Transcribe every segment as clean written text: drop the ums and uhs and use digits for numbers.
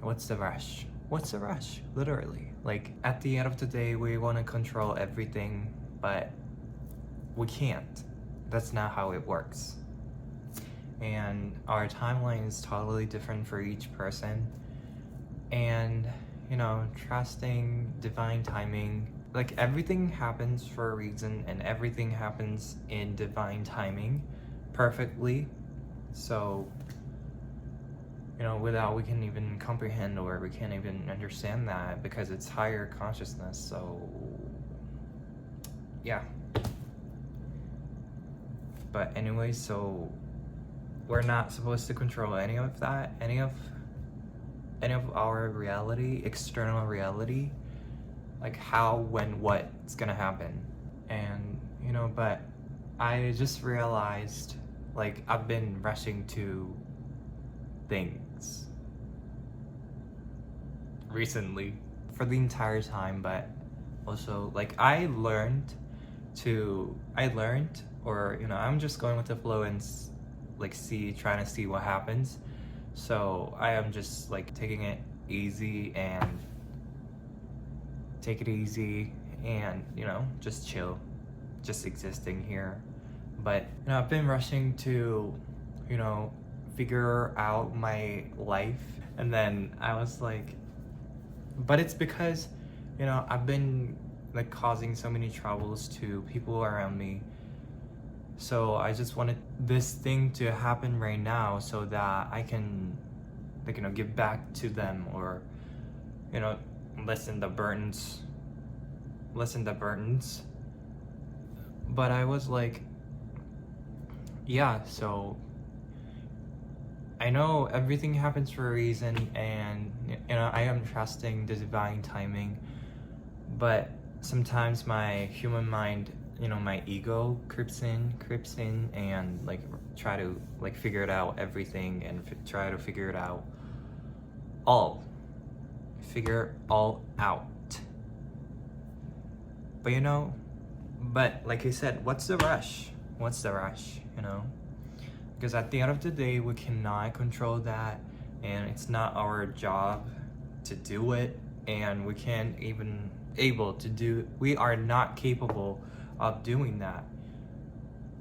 What's the rush? What's the rush? Literally. Like, at the end of the day, we want to control everything, but we can't. That's not how it works. And our timeline is totally different for each person. And, you know, trusting divine timing, like everything happens for a reason and everything happens in divine timing perfectly. So, you know, without we can even comprehend or we can't even understand that because it's higher consciousness. So, yeah. But anyway, so we're not supposed to control any of that, any of our reality, external reality, like how, when, what's gonna happen. And, you know, but I just realized, like, I've been rushing to things recently for the entire time, but also, like, I learned, or, you know, I'm just going with the flow and like trying to see what happens. So I am just like taking it easy and you know, just chill, just existing here. But, you know, I've been rushing to, you know, figure out my life, and then I was like, but it's because, you know, I've been like causing so many troubles to people around me. So I just wanted this thing to happen right now so that I can, like, you know, give back to them, or, you know, lessen the burdens. But I was like, yeah, so I know everything happens for a reason, and, you know, I am trusting the divine timing, but sometimes my human mind, you know, my ego creeps in and like try to like figure it out everything and try to figure it out all out. But, you know, but like I said, what's the rush, you know? Because at the end of the day, we cannot control that, and it's not our job to do it, and we can't even we are not capable of doing that.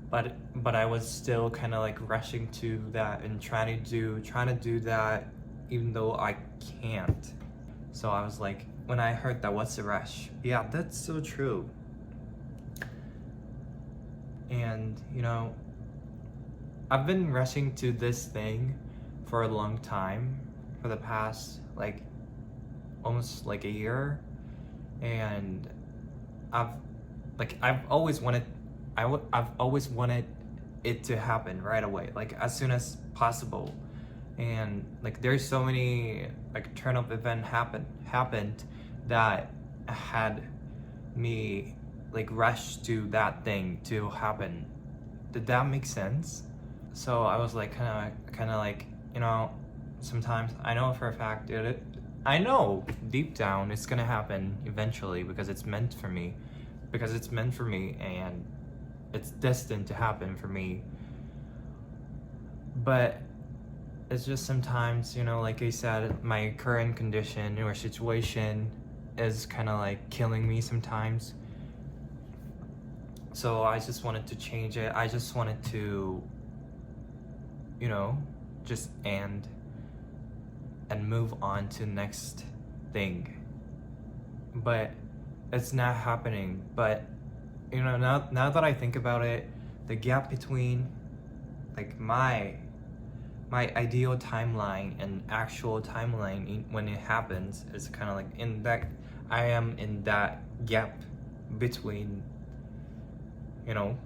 But I was still kind of like rushing to that and trying to do that even though I can't. So I was like, when I heard that, what's the rush? Yeah, that's so true. And, you know, I've been rushing to this thing for a long time, for the past like almost like a year, and I've always wanted it to happen right away, like as soon as possible. And like there's so many like turn up event happened that had me like rush to that thing to happen. Did that make sense? So I was like kind of like, you know, sometimes I know for a fact I know deep down it's gonna happen eventually because it's meant for me, and it's destined to happen for me. But it's just sometimes, you know, like I said, my current condition or situation is kind of like killing me sometimes. So I just wanted to change it. I just wanted to, you know, just end and move on to next thing. But it's not happening. But, you know, now that I think about it, the gap between like my ideal timeline and actual timeline when it happens is kind of like in that I am in that gap between, you know,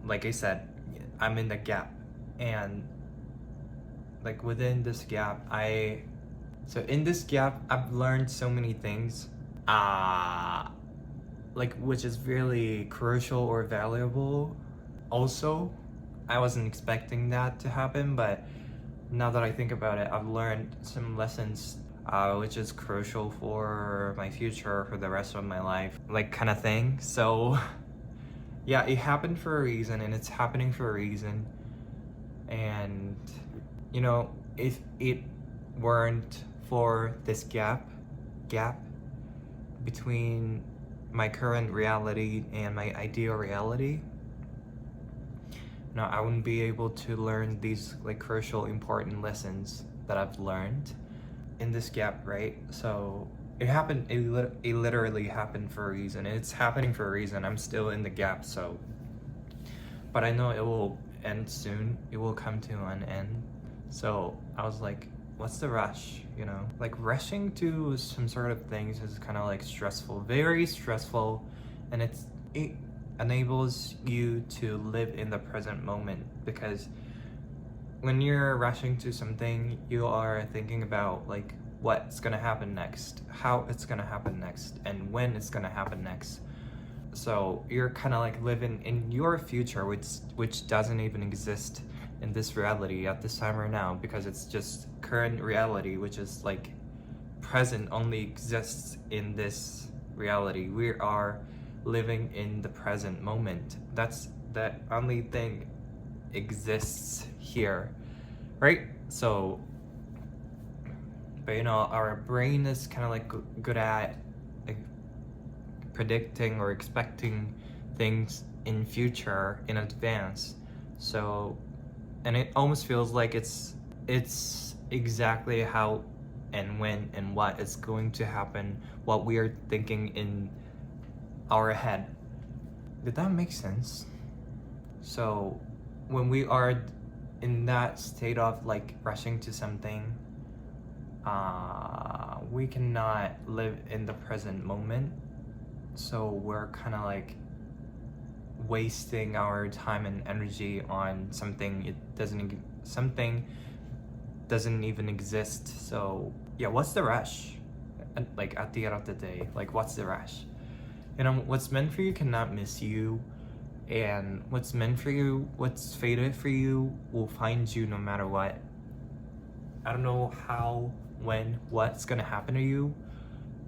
like I said, I'm in the gap. And like within this gap, in this gap I've learned so many things, like, which is really crucial or valuable. Also, I wasn't expecting that to happen, but now that I think about it, I've learned some lessons, which is crucial for my future, for the rest of my life, like kind of thing. So yeah, it happened for a reason, and it's happening for a reason. And, you know, if it weren't for this gap between my current reality and my ideal reality, I wouldn't be able to learn these like crucial, important lessons that I've learned in this gap, right? So it happened, it literally happened for a reason. It's happening for a reason. I'm still in the gap, so, but I know it will end soon. It will come to an end. So I was like, what's the rush, Like rushing to some sort of things is kind of like stressful, very stressful, and it enables you to live in the present moment, because when you're rushing to something, you are thinking about like what's gonna happen next, how it's gonna happen next, and when it's gonna happen next. So you're kind of like living in your future, which doesn't even exist in this reality at this time right now, because it's just current reality, which is like present only exists in this reality. We are living in the present moment. That's the only thing exists here, right? So, but our brain is kind of like good at like predicting or expecting things in future in advance. So, and it almost feels like it's exactly how and when and what is going to happen, what we are thinking in our head. Did that make sense? So when we are in that state of like rushing to something, we cannot live in the present moment. So we're kind of like wasting our time and energy on something something doesn't even exist. So yeah, what's the rush? Like at the end of the day, like what's the rush? What's meant for you cannot miss you, and what's meant for you, what's fated for you will find you no matter what. I don't know how, when, what's gonna happen to you,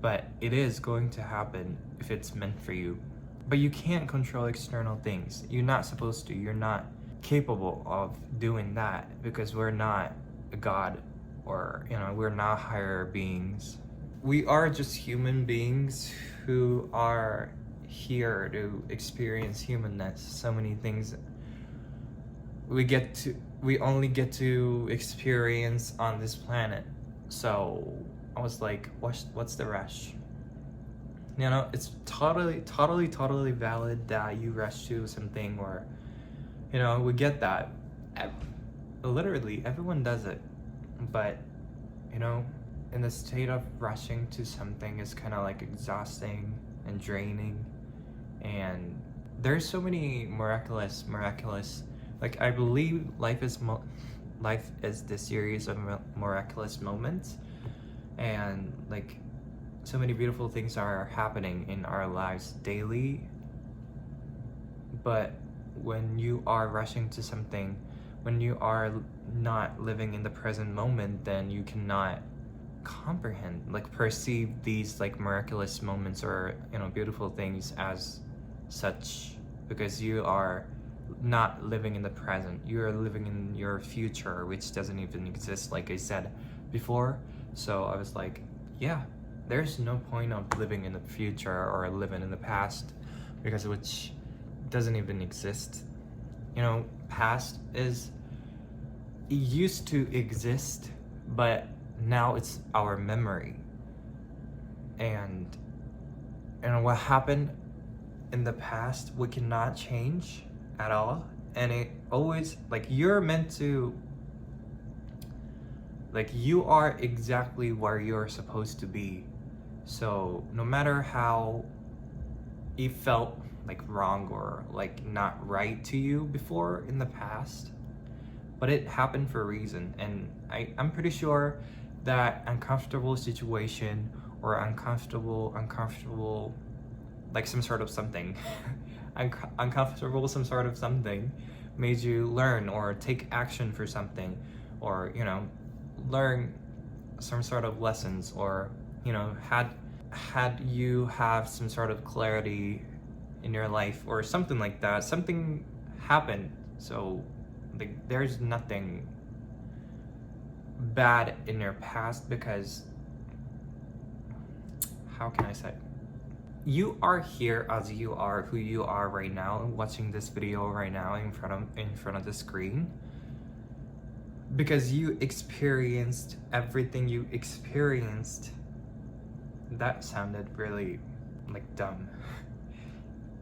but it is going to happen if it's meant for you. But you can't control external things. You're not supposed to. You're not capable of doing that, because we're not a god, or we're not higher beings. We are just human beings who are here to experience humanness. So many things we only get to experience on this planet. So I was like, what's the rush? It's totally valid that you rush to something, or we get that. Literally everyone does it, but in the state of rushing to something is kind of like exhausting and draining, and there's so many miraculous, like I believe life is this series of miraculous moments, and like so many beautiful things are happening in our lives daily. But when you are rushing to something, when you are not living in the present moment, then you cannot comprehend, like perceive these like miraculous moments or beautiful things as such, because you are not living in the present. You are living in your future, which doesn't even exist, like I said before. So I was like, yeah, there's no point of living in the future or living in the past, because which doesn't even exist. Past it used to exist, but now it's our memory, and what happened in the past we cannot change at all. And it always, like, you're meant to, like, you are exactly where you're supposed to be. So no matter how it felt like wrong or like not right to you before in the past, but it happened for a reason. And I'm pretty sure that uncomfortable situation or uncomfortable like some sort of something uncomfortable some sort of something made you learn or take action for something, or learn some sort of lessons, or had you have some sort of clarity in your life or something like that. Something happened. So like there's nothing bad in your past, because how can I say, you are here as you are, who you are right now, watching this video right now in front of the screen, because you experienced everything you experienced. That sounded really like dumb.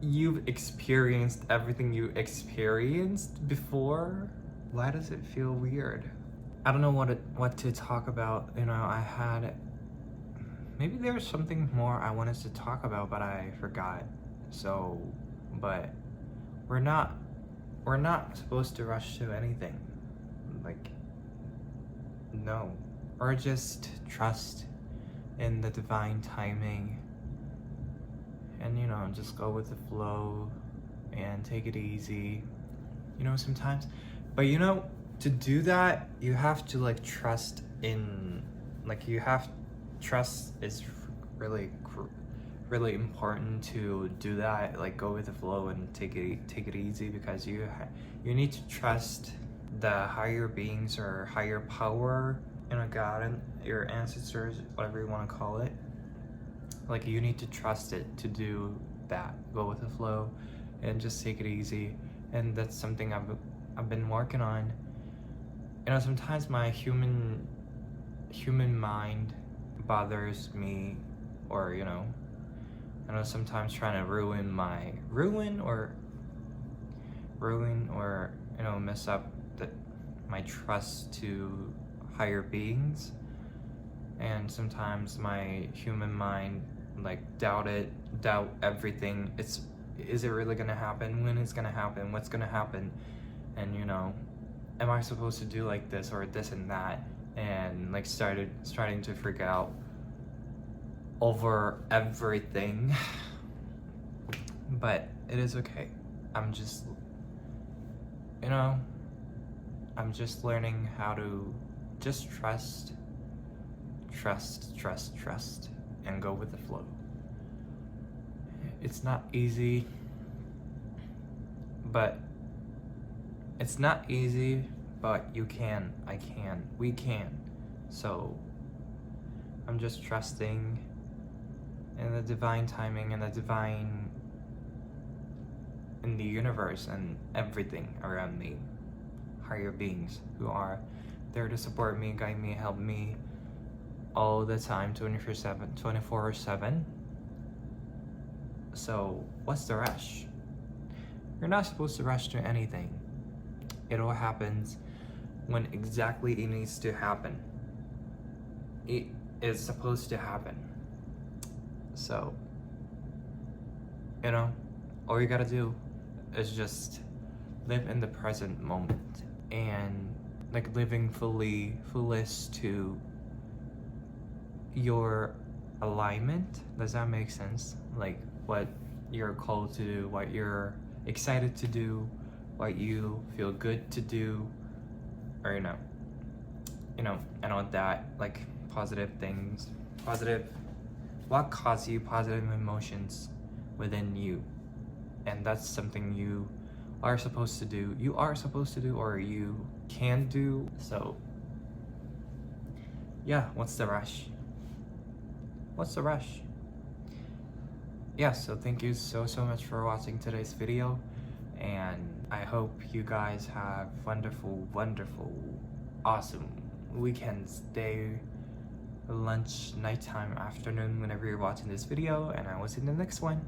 You've experienced everything you experienced before. Why does it feel weird? I don't know what to talk about. You know, maybe there was something more I wanted to talk about, but I forgot. So, but we're not supposed to rush to anything. Like, no. Or just trust in the divine timing. And, you know, just go with the flow and take it easy. You know, sometimes. But, you know, to do that, you have to, like, trust in, like, trust is really important to do that. Like, go with the flow and take it easy, because you need to trust the higher beings or higher power, you know, God and your ancestors, whatever you want to call it. Like, you need to trust it to do that. Go with the flow and just take it easy. And that's something I've been working on. You know, sometimes my human mind bothers me, or, you know, sometimes trying to ruin or you know, mess up my trust to higher beings. And sometimes my human mind, like, doubt everything. Is it really gonna happen? When it's gonna happen? What's gonna happen? And, you know, am I supposed to do like this or this and that? And, like, starting to freak out over everything. But it is okay. I'm just, you know, I'm just learning how to just trust, and go with the flow. It's not easy, but you can, I can, we can. So I'm just trusting in the divine timing and in the universe and everything around me. Higher beings who are there to support me, guide me, help me all the time, 24/7. So what's the rush? You're not supposed to rush to anything. It all happens when exactly it needs to happen. It is supposed to happen. So, you know, all you gotta do is just live in the present moment, and, like, living fullest to your alignment. Does that make sense? Like, what you're called to do, what you're excited to do, what you feel good to do, or, you know, and all that, like, positive things, what causes you positive emotions within you. And that's something you are supposed to do, or you can do. So yeah, what's the rush? Yeah, so thank you so much for watching today's video, and I hope you guys have wonderful, awesome weekends, day, lunch, nighttime, afternoon, whenever you're watching this video, and I will see you in the next one.